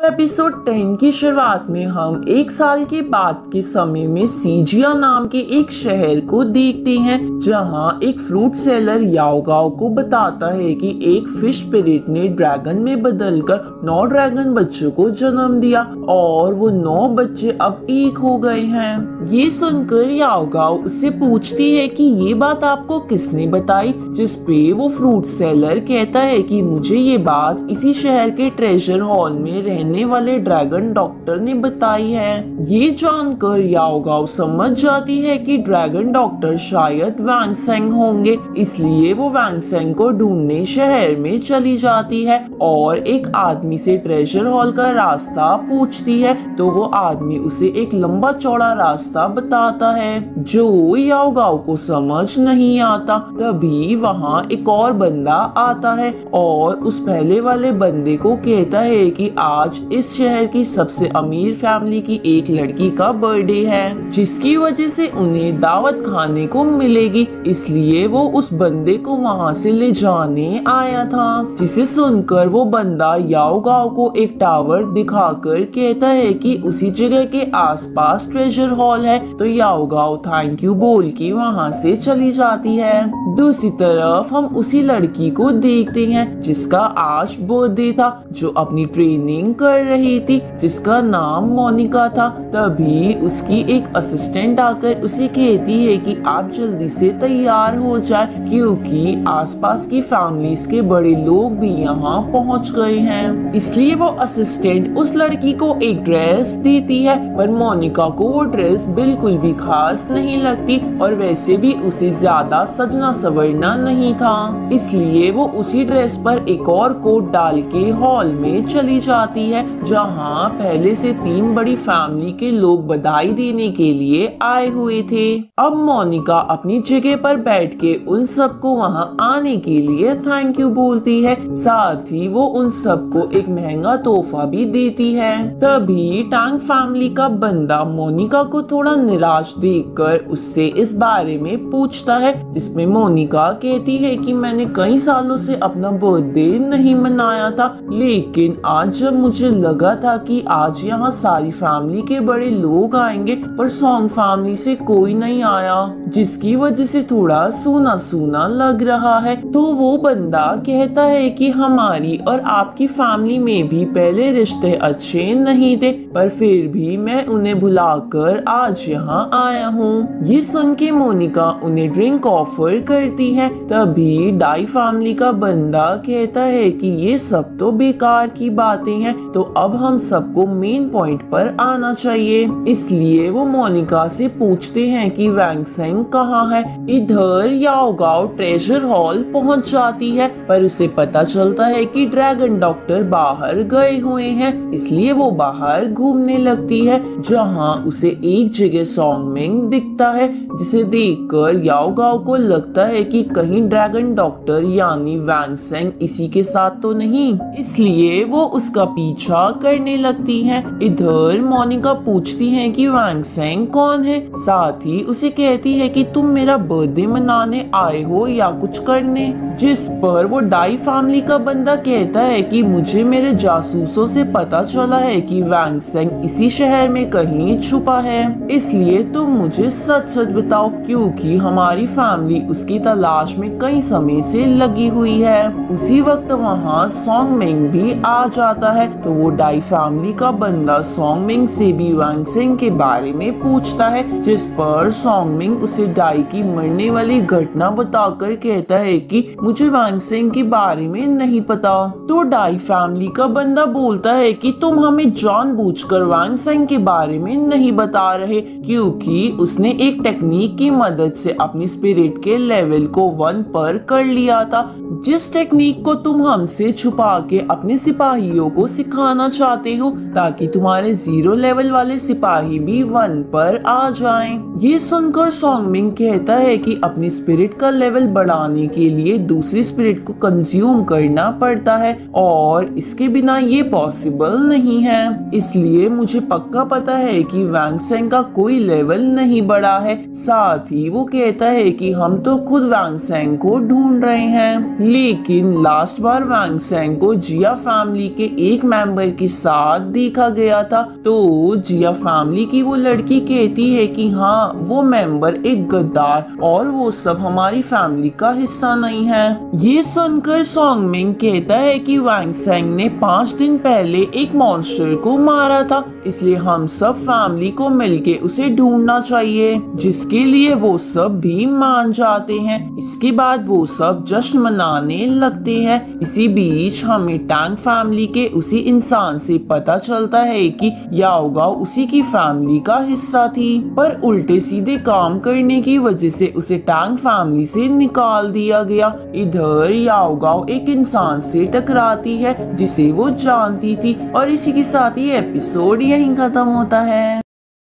Episode 10 की शुरुआत में हम 1 साल के बाद के समय में सीजिया नाम के एक शहर को देखते हैं, जहां एक फ्रूट सेलर याओगाओ को बताता है कि एक फिश स्पिरिट ने ड्रैगन में बदलकर 9 ड्रैगन बच्चों को जन्म दिया और वो 9 बच्चे अब एक हो गए हैं। ये सुनकर याओगाओ उससे पूछती है कि ये बात आपको किसने बताई, जिस पे वो फ्रूट सेलर कहता है कि मुझे ये बात इसी शहर के ट्रेजर हॉल में रहने वाले ड्रैगन डॉक्टर ने बताई है। ये जानकर याओगाओ समझ जाती है कि ड्रैगन डॉक्टर शायद वैंगसेंग होंगे, इसलिए वो वैंगसेंग को ढूंढने शहर में चली जाती है और एक आदमी से ट्रेजर हॉल का रास्ता पूछती है, तो वो आदमी उसे एक लंबा चौड़ा रास्ता बताता है जो याओगाओ को समझ नहीं आता। तभी वहाँ एक और बंदा आता है और उस पहले वाले बंदे को कहता है कि आज इस शहर की सबसे अमीर फैमिली की एक लड़की का बर्थडे है, जिसकी वजह से उन्हें दावत खाने को मिलेगी, इसलिए वो उस बंदे को वहाँ से ले जाने आया था। जिसे सुनकर वो बंदा याओगाओ को एक टावर दिखाकर कहता है कि उसी जगह के आसपास ट्रेजर हॉल है, तो याओगाओ थैंक यू बोल के वहाँ से चली जाती है। दूसरी तरफ हम उसी लड़की को देखते हैं जिसका आज बर्थडे था, जो अपनी ट्रेनिंग कर रही थी, जिसका नाम मोनिका था। तभी उसकी एक असिस्टेंट आकर उसे कहती है कि आप जल्दी से तैयार हो जाए, क्योंकि आसपास की फैमिलीज के बड़े लोग भी यहाँ पहुँच गए हैं। इसलिए वो असिस्टेंट उस लड़की को एक ड्रेस देती है, पर मोनिका को वो ड्रेस बिल्कुल भी खास नहीं लगती और वैसे भी उसे ज्यादा सजना सवरना नहीं था, इसलिए वो उसी ड्रेस पर एक और कोट डाल के हॉल में चली जाती है, जहाँ पहले से 3 बड़ी फैमिली के लोग बधाई देने के लिए आए हुए थे। अब मोनिका अपनी जगह पर बैठ के उन सबको वहाँ आने के लिए थैंक यू बोलती है, साथ ही वो उन सबको एक महंगा तोहफा भी देती है। तभी टैंग फैमिली का बंदा मोनिका को थोड़ा निराश देखकर उससे इस बारे में पूछता है, जिसमें मोनिका कहती है कि मैंने कई सालों से अपना बर्थडे नहीं मनाया था, लेकिन आज जब मुझे लगा था कि आज यहाँ सारी फैमिली के बड़े लोग आएंगे, पर सॉन्ग फैमिली से कोई नहीं आया, जिसकी वजह से थोड़ा सूना सूना लग रहा है। तो वो बंदा कहता है कि हमारी और आपकी फैमिली में भी पहले रिश्ते अच्छे नहीं थे, पर फिर भी मैं उन्हें भुलाकर आज यहाँ आया हूँ। ये सुन के मोनिका उन्हें ड्रिंक ऑफर करती है। तभी डाई फैमिली का बंदा कहता है कि ये सब तो बेकार की बातें हैं, तो अब हम सबको मेन पॉइंट पर आना चाहिए। इसलिए वो मोनिका से पूछते हैं कि वैंगसेंग कहाँ है। इधर याओगाओ ट्रेजर हॉल पहुँच जाती है, पर उसे पता चलता है कि ड्रैगन डॉक्टर बाहर गए हुए हैं, इसलिए वो बाहर घूमने लगती है, जहाँ उसे एक जगह सॉन्गमिंग दिखता है, जिसे देखकर याओगाओ को लगता है कि कहीं ड्रैगन डॉक्टर यानी वैंगसेंग इसी के साथ तो नहीं, इसलिए वो उसका पीछा करने लगती है। इधर मोनिका पूछती है कि वैंगसेंग कौन है, साथ ही उसे कहती है कि तुम मेरा बर्थडे मनाने आए हो या कुछ करने, जिस पर वो डाई फैमिली का बंदा कहता है कि मुझे मेरे जासूसों से पता चला है कि वैंगसेंग इसी शहर में कहीं छुपा है, इसलिए तुम मुझे सच सच बताओ, क्योंकि हमारी फैमिली उसकी तलाश में कई समय से लगी हुई है। उसी वक्त वहाँ सॉन्गमिंग भी आ जाता है, तो वो डाई फैमिली का बंदा सॉन्गमिंग से भी वैंगसेंग के बारे में पूछता है, जिस पर सॉन्गमिंग उसे डाई की मरने वाली घटना बताकर कहता है कि मुझे वैंगसेंग के बारे में नहीं पता। तो डाई फैमिली का बंदा बोलता है कि तुम हमें जानबूझकर वैंगसेंग के बारे में नहीं बता रहे, क्योंकि उसने एक टेक्निक की मदद से अपनी स्पिरिट के लेवल को 1 पर कर लिया था, जिस टेक्निक को तुम हमसे छुपा के अपने सिपाहियों को सिखाना चाहते हो, ताकि तुम्हारे 0 लेवल वाले सिपाही भी 1 पर आ जाएं। ये सुनकर सॉन्गमिंग कहता है कि अपनी स्पिरिट का लेवल बढ़ाने के लिए दूसरी स्पिरिट को कंज्यूम करना पड़ता है और इसके बिना ये पॉसिबल नहीं है। इसलिए मुझे पक्का पता है कि वैंग सेंग का कोई लेवल नहीं बढ़ा है। साथ ही वो कहता है कि हम तो खुद वैंग सेंग को ढूंढ रहे हैं। लेकिन लास्ट बार वैंग सेंग को जिया फैमिली के एक मेंबर के साथ देखा गया था, तो जिया फैमिली की वो लड़की कहती है कि हाँ वो मेंबर एक गद्दार और वो सब हमारी फैमिली का हिस्सा नहीं है। ये सुनकर सॉन्ग मिंग कहता है कि वैंग सेंग ने 5 दिन पहले एक मॉन्स्टर को मारा था, इसलिए हम सब फैमिली को मिलके उसे ढूंढना चाहिए, जिसके लिए वो सब भी मान जाते हैं। इसके बाद वो सब जश्न मनाने लगते हैं। इसी बीच हमें टैंग फैमिली के उसी इंसान से पता चलता है कि याओगाओ उसी की फैमिली का हिस्सा थी, पर उल्टे सीधे काम करने की वजह से उसे टैंग फैमिली से निकाल दिया गया। इधर याओगाओ एक इंसान से टकराती है जिसे वो जानती थी और इसी के साथ ये एपिसोड यहीं खत्म होता है।